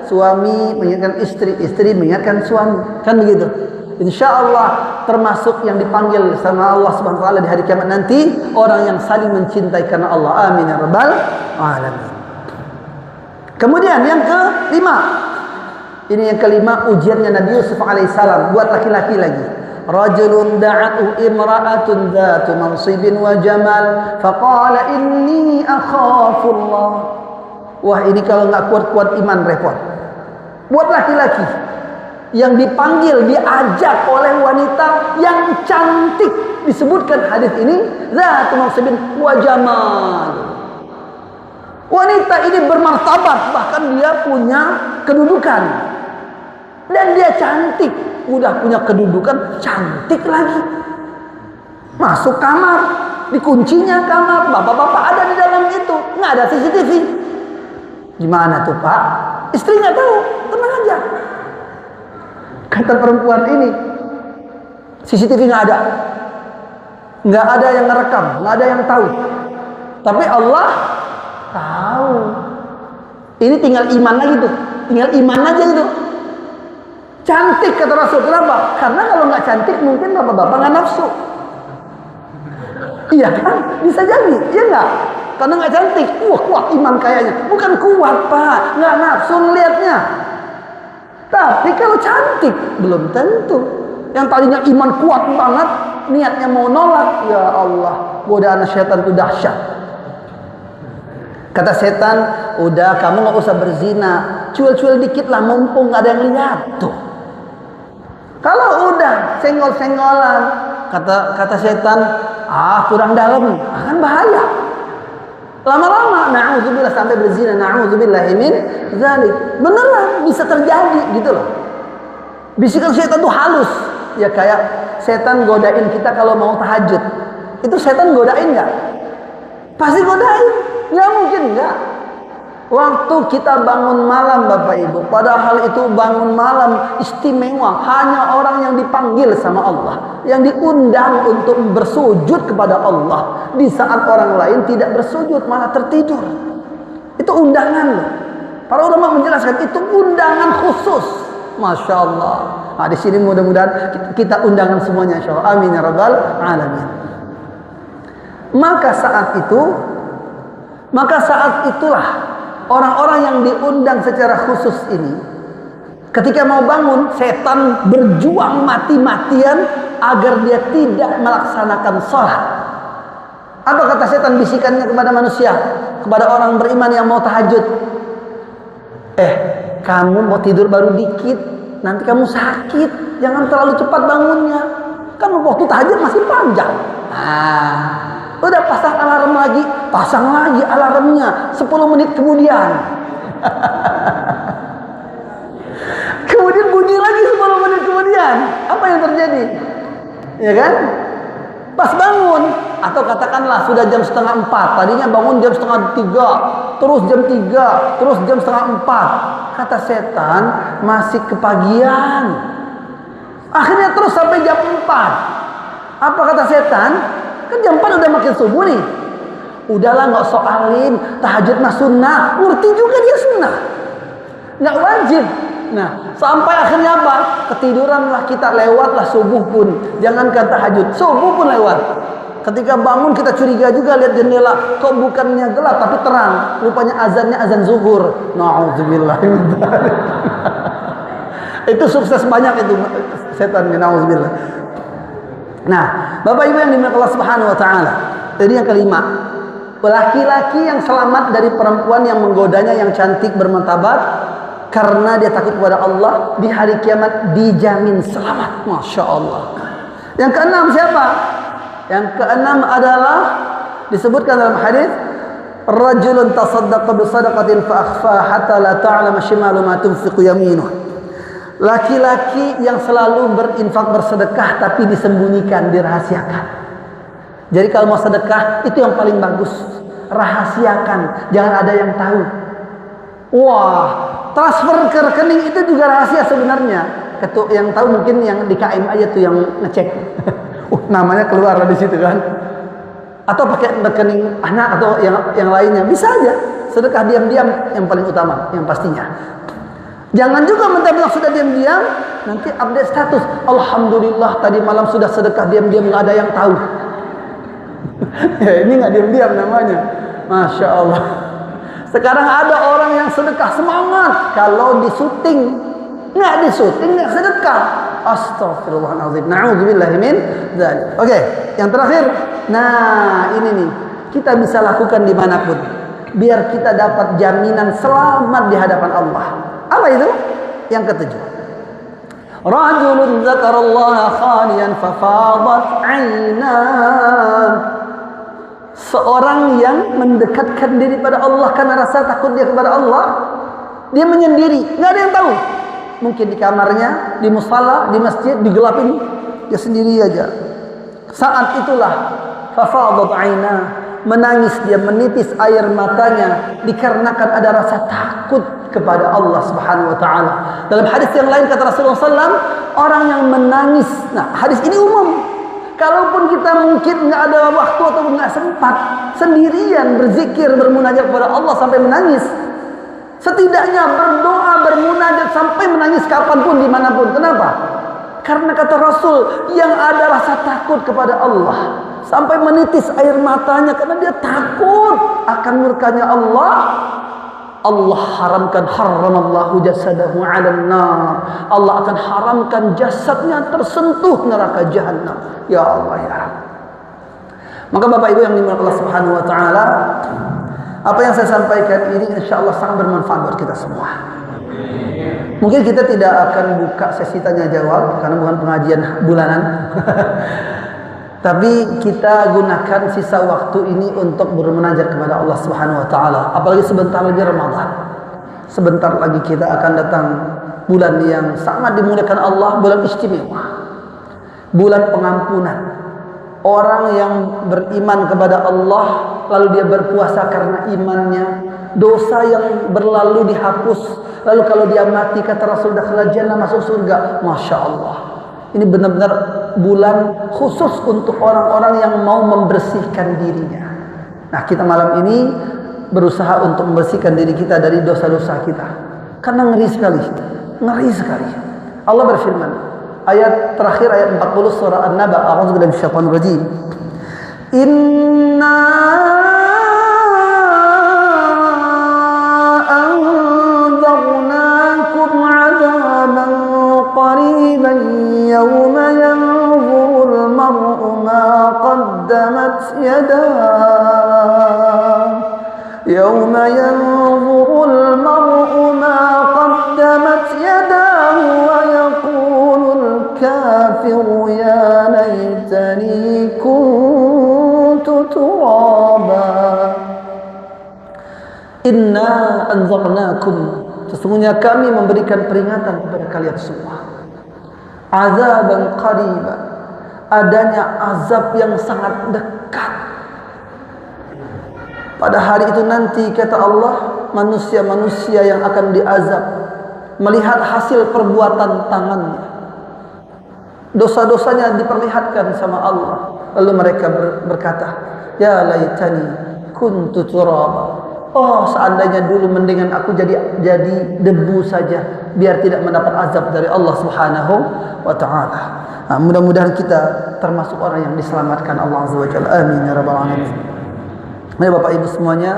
Suami mengingatkan istri, istri mengingatkan suami, kan begitu. Insya Allah termasuk yang dipanggil sama Allah Subhanahu Wa Taala di hari kiamat nanti, orang yang saling mencintai karena Allah. Amin ya rabbal alamin. Kemudian yang kelima, ini yang kelima ujiannya Nabi Yusuf alaihissalam buat laki-laki lagi. Rajulun da'athu imra'atun dhatu mansibin wa jamal, faqala inni akhafullah. Wah ini kalau nggak kuat-kuat iman repot. Buat laki-laki yang dipanggil, diajak oleh wanita yang cantik, disebutkan hadis ini dhatu mansibin wa jamal. Wanita ini bermartabat, bahkan dia punya kedudukan. Dan dia cantik, udah punya kedudukan, cantik lagi. Masuk kamar, dikuncinya kamar, bapak-bapak ada di dalam itu, nggak ada CCTV. Gimana tuh Pak? Istrinya tahu, tenang aja. Kata perempuan ini, CCTV nggak ada. Nggak ada yang ngerekam, nggak ada yang tahu. Tapi Allah tahu. Ini tinggal iman lagi tuh, tinggal iman aja itu. Cantik kata Rasul, kenapa? Karena kalau nggak cantik mungkin bapak-bapak nggak nafsu. Iya kan? Bisa jadi, iya nggak? Karena nggak cantik, wah kuat iman kayaknya. Bukan kuat Pak, nggak nafsu ngeliatnya. Tapi kalau cantik belum tentu. Yang tadinya iman kuat banget, niatnya mau nolak, ya Allah, godaan setan itu dahsyat. Kata setan, udah kamu nggak usah berzina, cuel-cuel dikit lah, mumpung nggak ada yang lihat tuh. Kalau udah senggol-senggolan, kata setan, kurang dalam, akan bahaya. Lama-lama, na'udzubillah sampai berzina, na'udzubillah min zalik. Beneran bisa terjadi gitu loh. Bisikan setan tuh halus. Ya kayak setan godain kita kalau mau tahajud. Itu setan godain nggak? Pasti godain. Nggak mungkin nggak. Waktu kita bangun malam Bapak Ibu, padahal itu bangun malam istimewa, hanya orang yang dipanggil sama Allah, yang diundang untuk bersujud kepada Allah. Di saat orang lain tidak bersujud malah tertidur. Itu undangan. Para ulama menjelaskan itu undangan khusus. Masya Allah. Nah, di sini mudah-mudahan kita undangan semuanya insya Allah. Amin ya rabbal alamin. Maka saat itulah orang-orang yang diundang secara khusus ini, ketika mau bangun, setan berjuang mati-matian agar dia tidak melaksanakan sholat. Apa kata setan bisikannya kepada manusia, kepada orang beriman yang mau tahajud? Kamu mau tidur baru dikit, nanti kamu sakit, jangan terlalu cepat bangunnya. Kan waktu tahajud masih panjang. Udah pasang alarm lagi, pasang lagi alarmnya 10 menit kemudian. Kemudian bunyi lagi 10 menit kemudian. Apa yang terjadi? Ya kan? Pas bangun, atau katakanlah sudah jam 3:30, tadinya bangun jam 2:30, terus jam 3, terus jam 3:30. Kata setan, masih kepagian. Akhirnya terus sampai jam 4. Apa kata setan? Kan jam 4 udah makin subuh nih. Udahlah nggak soalin, tahajud mah sunnah. Ngerti juga dia sunnah, nggak wajib. Nah, sampai akhirnya apa? Ketiduranlah kita, lewatlah subuh pun. Jangankan tahajud, subuh pun lewat. Ketika bangun kita curiga juga, lihat jendela, kok bukannya gelap tapi terang. Rupanya azannya azan zuhur. Na'udzubillah. Itu sukses banyak itu setan, na'udzubillah. Nah, Bapak Ibu yang dimuliakan Allah Subhanahu wa taala. Jadi yang kelima, laki-laki yang selamat dari perempuan yang menggodanya yang cantik bermartabat karena dia takut kepada Allah, di hari kiamat dijamin selamat. Masya Allah. Yang keenam siapa? Yang keenam adalah disebutkan dalam hadis, rajulun tasaddaqa bi sadaqatin fa akhfa hatta la ta'lama shimalu ma tunfiqu yaminuhu. Laki-laki yang selalu berinfak bersedekah tapi disembunyikan, dirahasiakan. Jadi kalau mau sedekah itu yang paling bagus, rahasiakan, jangan ada yang tahu. Wah, transfer ke rekening itu juga rahasia sebenarnya. Yang tahu mungkin yang di KM aja tuh yang ngecek. Namanya keluar di situ kan. Atau pakai rekening anak atau yang lainnya, bisa aja. Sedekah diam-diam yang paling utama, yang pastinya. Jangan juga mentang-mentang sudah diam-diam, nanti update status. Alhamdulillah tadi malam sudah sedekah diam-diam, nggak ada yang tahu. Ya ini nggak diam-diam namanya. Masya Allah. Sekarang ada orang yang sedekah semangat, kalau di syuting, nggak di syuting nggak sedekah. Astagfirullahaladzim. Na'udzubillahi min dzalik. Oke, yang terakhir. Nah ini nih, kita bisa lakukan dimanapun, biar kita dapat jaminan selamat di hadapan Allah. Apa itu? Yang ketujuh. Rajulun dzakarallaha khaliyan fafadat 'ainah. Seorang yang mendekatkan diri pada Allah karena rasa takut dia kepada Allah, dia menyendiri, nggak ada yang tahu. mungkin di kamarnya, di musala, di masjid, digelapin, dia sendiri aja. Saat itulah fafadat aina, menangis dia, menitis air matanya dikarenakan ada rasa takut kepada Allah Subhanahu wa taala. Dalam hadis yang lain kata Rasulullah SAW, orang yang menangis. Nah, hadis ini umum. Kalaupun kita mungkin nggak ada waktu atau nggak sempat sendirian berzikir, bermunajat kepada Allah sampai menangis, setidaknya berdoa, bermunajat sampai menangis kapanpun, dimanapun. Kenapa? Karena kata Rasul, yang ada rasa takut kepada Allah sampai menitis air matanya karena dia takut akan murkanya Allah. Allah haramkan, haramallahu jasadahu 'alan nar. Allah akan haramkan jasadnya tersentuh neraka jahanam. Ya Allah ya Rabb. Maka Bapak Ibu yang dimuliakan Allah Subhanahu wa taala, apa yang saya sampaikan ini insyaallah sangat bermanfaat buat kita semua. Mungkin kita tidak akan buka sesi tanya jawab karena bukan pengajian bulanan. Tapi kita gunakan sisa waktu ini untuk bermunajat kepada Allah Subhanahu wa taala. Apalagi sebentar lagi Ramadan. Sebentar lagi kita akan datang bulan yang sangat dimuliakan Allah, bulan istimewa. Bulan pengampunan. Orang yang beriman kepada Allah lalu dia berpuasa karena imannya, dosa yang berlalu dihapus. Lalu kalau dia mati kata Rasul dakhala jannah, masuk surga. Masya Allah. Ini benar-benar bulan khusus untuk orang-orang yang mau membersihkan dirinya. Nah, kita malam ini berusaha untuk membersihkan diri kita dari dosa-dosa kita. Karena ngeri sekali. Ngeri sekali. Allah berfirman, ayat terakhir ayat 40 surah An-Naba, a'udzubillahi minasyaitonir rajim. Inna anzarnakum 'adzaban qariban yawma yanzurul mar'u ma qaddamat yadahu yawma yanzurul mar'u ma qaddamat yadahu wa yaqulul kafiru ya laitani kuntu turaba. Inna anzarnakum, sesungguhnya kami memberikan peringatan kepada kalian semua. Azaban qariba, adanya azab yang sangat dekat. Pada hari itu nanti kata Allah, manusia-manusia yang akan diazab melihat hasil perbuatan tangannya. Dosa-dosanya diperlihatkan sama Allah. Lalu mereka berkata, ya laitani kuntu turaba. Oh, seandainya dulu mendingan aku jadi debu saja biar tidak mendapat azab dari Allah Subhanahu wa taala. Nah, mudah-mudahan kita termasuk orang yang diselamatkan Allah Azza wa Jalla. Amin ya rabbal alamin. Mari Bapak Ibu semuanya,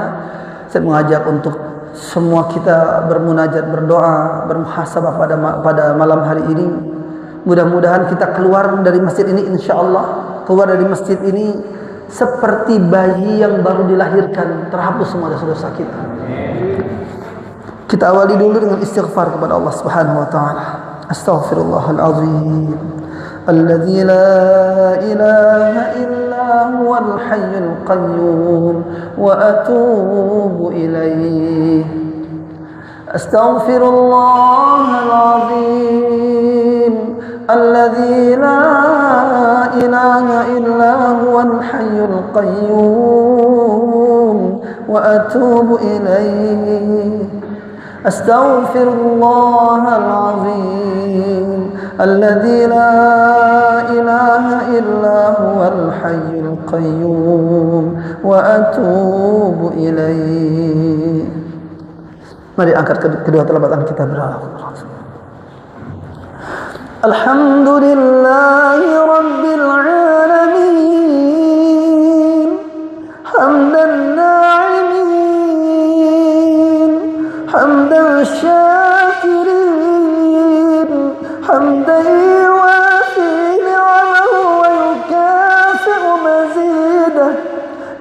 saya mengajak untuk semua kita bermunajat, berdoa, bermuhasabah pada malam hari ini. Mudah-mudahan kita keluar dari masjid ini insyaallah, keluar dari masjid ini seperti bayi yang baru dilahirkan, terhapus semua dosa-dosa kita. Kita awali dulu dengan istighfar kepada Allah Subhanahu wa taala. Astaghfirullahal azim. Alladzi la ilaha illa huwal hayyul qayyum wa atubu ilaih. Astaghfirullahal azim. Alladzi la ilaha illa huwal hayyul qayyum wa atubu ilaih. Astaghfirullahal azim. Alladzi la ilaha illa huwal hayyul qayyum wa atubu ilaih. Mari angkat kedua telapak tangan kita berdoa. Alhamdulillahi Rabbil Alamin. Hamdan na'imin, hamdan syakirin, hamdan yuwafi ni'amahu wa yukafi'u mazidah.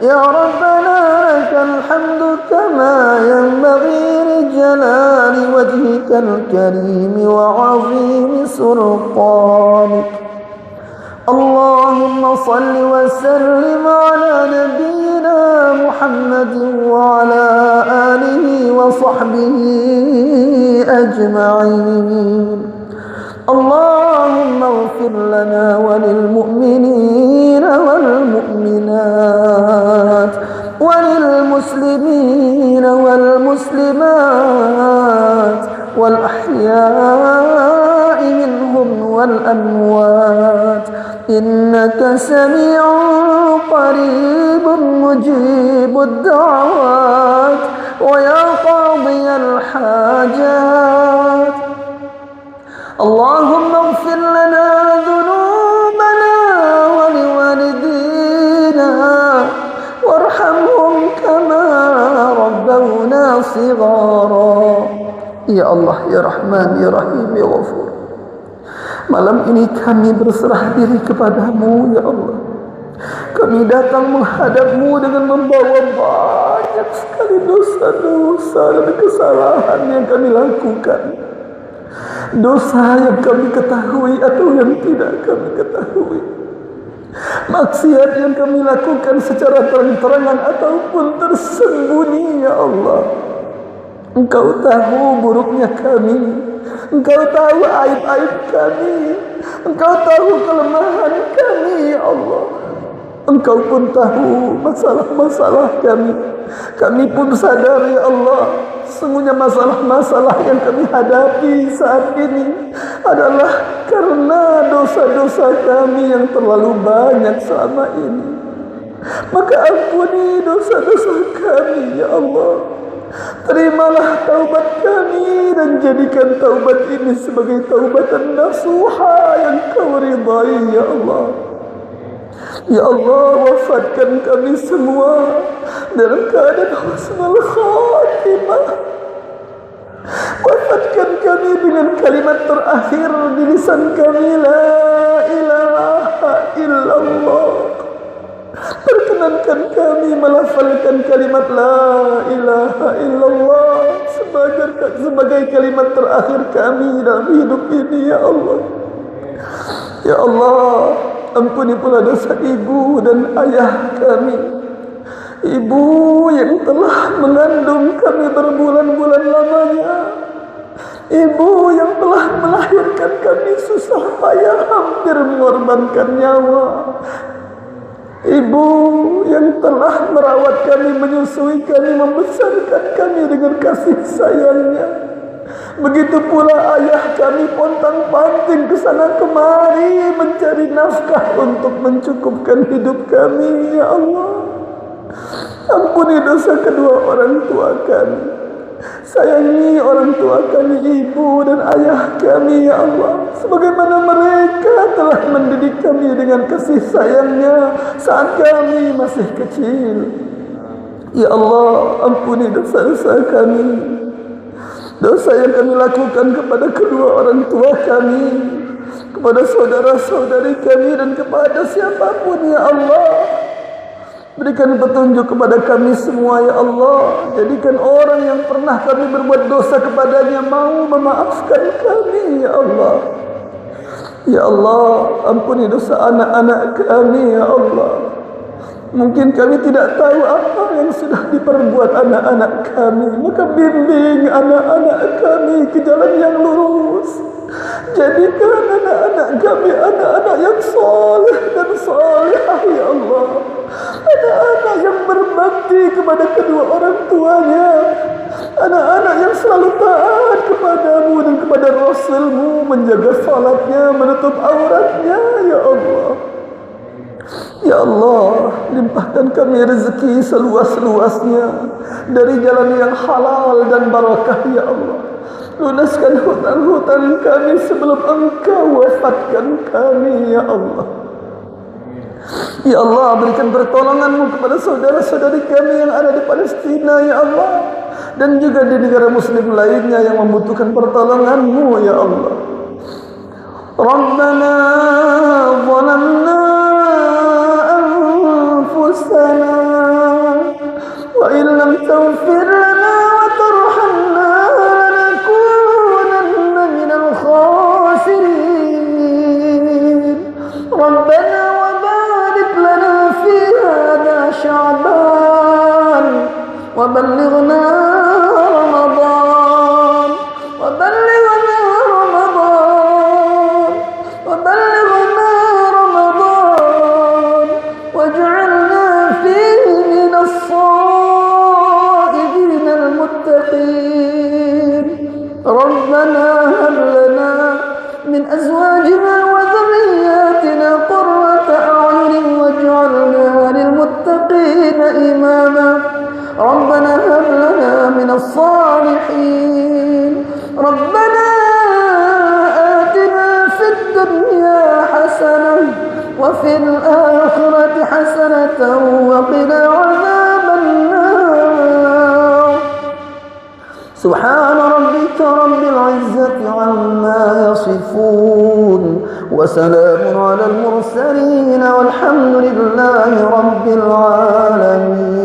Ya Rabbana lakal hamdu kama yanbaghi لجلال وجهك الكريم وعظيم سلطانك. اللهم صل وسلم على نبينا محمد وعلى آله وصحبه أجمعين. اللهم اغفر لنا وللمؤمنين والمؤمنات وللمسلمين والمسلمات والأحياء منهم والأموات إنك سميع قريب مجيب الدعوات ويا قاضي الحاجات. اللهم اغفر لنا ذنوبنا ولوالدينا وارحمهم كما ربونا صغارا. Ya Allah, ya Rahman, ya Rahim, ya Ghafur, malam ini kami berserah diri kepadamu, ya Allah. Kami datang menghadapmu dengan membawa banyak sekali dosa-dosa dan kesalahan yang kami lakukan. Dosa yang kami ketahui atau yang tidak kami ketahui, maksiat yang kami lakukan secara terang-terangan ataupun tersembunyi, ya Allah. Engkau tahu buruknya kami, Engkau tahu aib-aib kami, Engkau tahu kelemahan kami, ya Allah. Engkau pun tahu masalah-masalah kami. Kami pun sadar, ya Allah, sesungguhnya masalah-masalah yang kami hadapi saat ini adalah karena dosa-dosa kami yang terlalu banyak selama ini. Maka ampuni dosa-dosa kami, ya Allah. Terimalah taubat kami dan jadikan taubat ini sebagai taubatan nasuha yang Kau ridai, ya Allah. Ya Allah, wafatkan kami semua dalam keadaan husnul khatimah. Wafatkan kami dengan kalimat terakhir di lisan kami, la ilaha illallah. Perkenankan kami melafalkan kalimat la ilaha illallah sebagai kalimat terakhir kami dalam hidup ini, ya Allah. Ya Allah, ampuni pula dosa ibu dan ayah kami. Ibu yang telah mengandung kami berbulan-bulan lamanya. Ibu yang telah melahirkan kami susah payah hampir mengorbankan nyawa. Ibu yang telah merawat kami, menyusui kami, membesarkan kami dengan kasih sayangnya. Begitu pula ayah kami pontang-panting ke sana kemari mencari nafkah untuk mencukupkan hidup kami, ya Allah. Ampuni dosa kedua orang tua kami. Sayangi orang tua kami, ibu dan ayah kami, ya Allah. Sebagaimana mereka telah mendidik kami dengan kasih sayangnya saat kami masih kecil. Ya Allah, ampuni dosa-dosa kami. Dosa yang kami lakukan kepada kedua orang tua kami, kepada saudara-saudari kami, dan kepada siapapun, ya Allah. Berikan petunjuk kepada kami semua, ya Allah. Jadikan orang yang pernah kami berbuat dosa kepadanya mau memaafkan kami, ya Allah. Ya Allah, ampuni dosa anak-anak kami, ya Allah. Mungkin kami tidak tahu apa yang sudah diperbuat anak-anak kami, maka bimbing anak-anak kami ke jalan yang lurus. Jadikan anak-anak kami anak-anak yang soleh dan solehah, ya Allah. Anak-anak yang berbakti kepada kedua orang tuanya. Anak-anak yang selalu taat kepadamu dan kepada Rasulmu, menjaga salatnya, menutup auratnya, ya Allah. Ya Allah, limpahkan kami rezeki seluas-luasnya dari jalan yang halal dan barakah, ya Allah. Lunaskan hutang-hutang kami sebelum Engkau wafatkan kami, ya Allah. Ya Allah, berikan pertolongan-Mu kepada saudara-saudari kami yang ada di Palestina, ya Allah, dan juga di negara muslim lainnya yang membutuhkan pertolongan-Mu, ya Allah. Rabbana zalamna anfusana wa illam taghfir lana wa tarhamna lanakunanna minal khasirin. Rabbana شعبان وبلغنا رمضان ربنا هب لنا من الصالحين ربنا آتنا في الدنيا حسنة وفي الآخرة حسنة وقنا عذاب النار سبحان ربك رب العزة عما يصفون وسلام على المرسلين والحمد لله رب العالمين.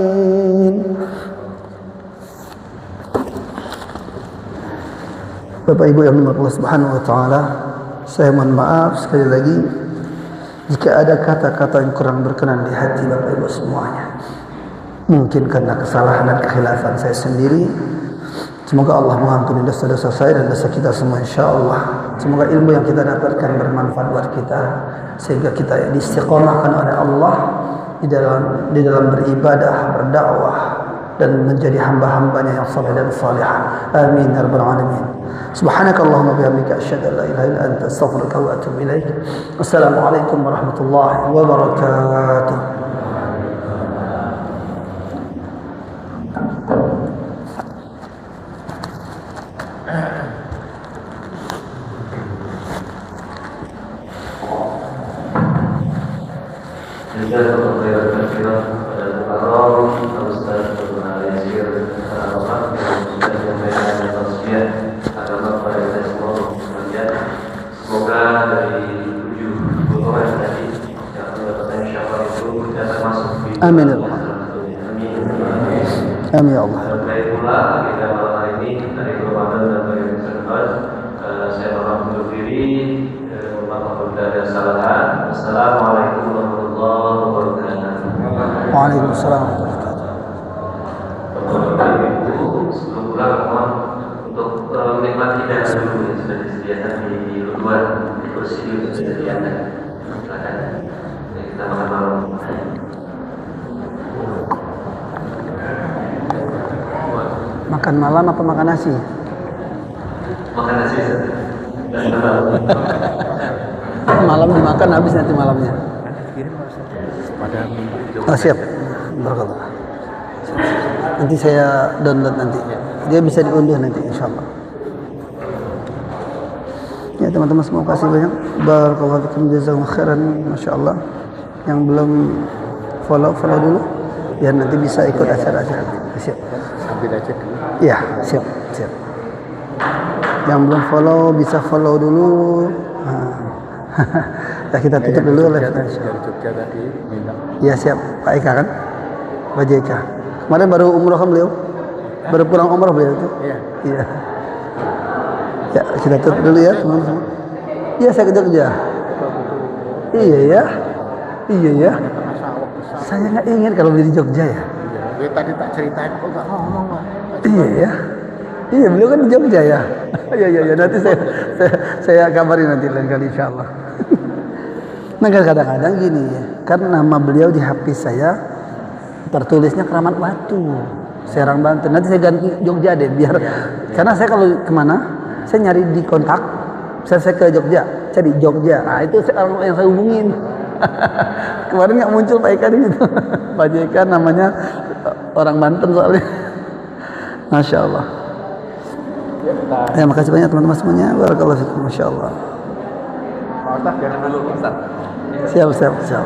Bapak Ibu yang dimuliakan Allah Subhanahu wa taala, saya mohon maaf sekali lagi jika ada kata-kata yang kurang berkenan di hati Bapak Ibu semuanya. Mungkin karena kesalahan dan kekhilafan saya sendiri. Semoga Allah mengampuni dosa-dosa saya dan dosa kita semua insyaallah. Semoga ilmu yang kita dapatkan bermanfaat buat kita sehingga kita diistiqomahkan oleh Allah di dalam beribadah, berdakwah dan menjadi hamba-hambanya yang saleh dan salihah. Amin ya rabbal alamin. Subhanakallahumma bihamdika asyhadu an la ilaha illa anta astaghfiruka wa atubu ilaik. Wassalamualaikum warahmatullahi wabarakatuh. Semoga dari 7 golongan tadi yang mendapatkan syafaat itu kita termasuk di Amin ya Allah. Amin ya Allah. Baik pula kita malam hari ini dari Ramadan dan dari Syawal, saya mohon undur diri, mohon maaf apabila ada kesalahan. Assalamualaikum warahmatullahi wabarakatuh. Waalaikumsalam. Bapak Ibu, sebelum pulang mohon untuk menikmati hidangan dulu yang sudah disediakan di luar kursi yang sudah disediakan. Silakan kita makan malam. Makan malam apa makan nasi? Makan nasi. Malam dimakan habis nanti malamnya. Oh, siap. Barakallah. Nanti saya download nanti. Dia bisa diunduh nanti insyaallah. Ya teman-teman semua kasih banyak. Barakallahu fikum jazakumullah khairan masyaallah. Yang belum follow dulu biar nanti bisa ikut acara-acara. Siap. Sambil aja dulu. Iya, siap. Yang belum follow bisa follow dulu. Ya kita tutup dulu live. Dari Jogja tadi minta. Ya siap, Pak Eka kan? Pak JK. Kemarin baru umroh kan beliau? Baru pulang umroh beliau itu? Iya. Ya, kita tutup dulu ya teman-teman. Iya, saya ke Jogja. Iya ya. Saya nggak ingat kalau beli di Jogja ya. Iya, tadi tak ceritain kok nggak ngomong kok. Iya ya. Iya, beliau kan di Jogja ya. Iya. Nanti saya kabarin nanti lain kali insyaallah. Nah, kadang-kadang gini, kan nama beliau di HP saya tertulisnya Keramat Batu, Serang Banten. Nanti saya ganti Jogja deh biar karena saya kalau kemana saya nyari di kontak, saya ke Jogja, cari Jogja. Nah, itu orang yang saya hubungin. Kemarin nggak muncul Pak Eka di situ. Pak JK namanya orang Banten soalnya. Masya Allah. Ya, makasih banyak teman-teman semuanya. Barakallahu fikum. Masya Allah. Ustaz, jangan dulu Ustaz. Siap.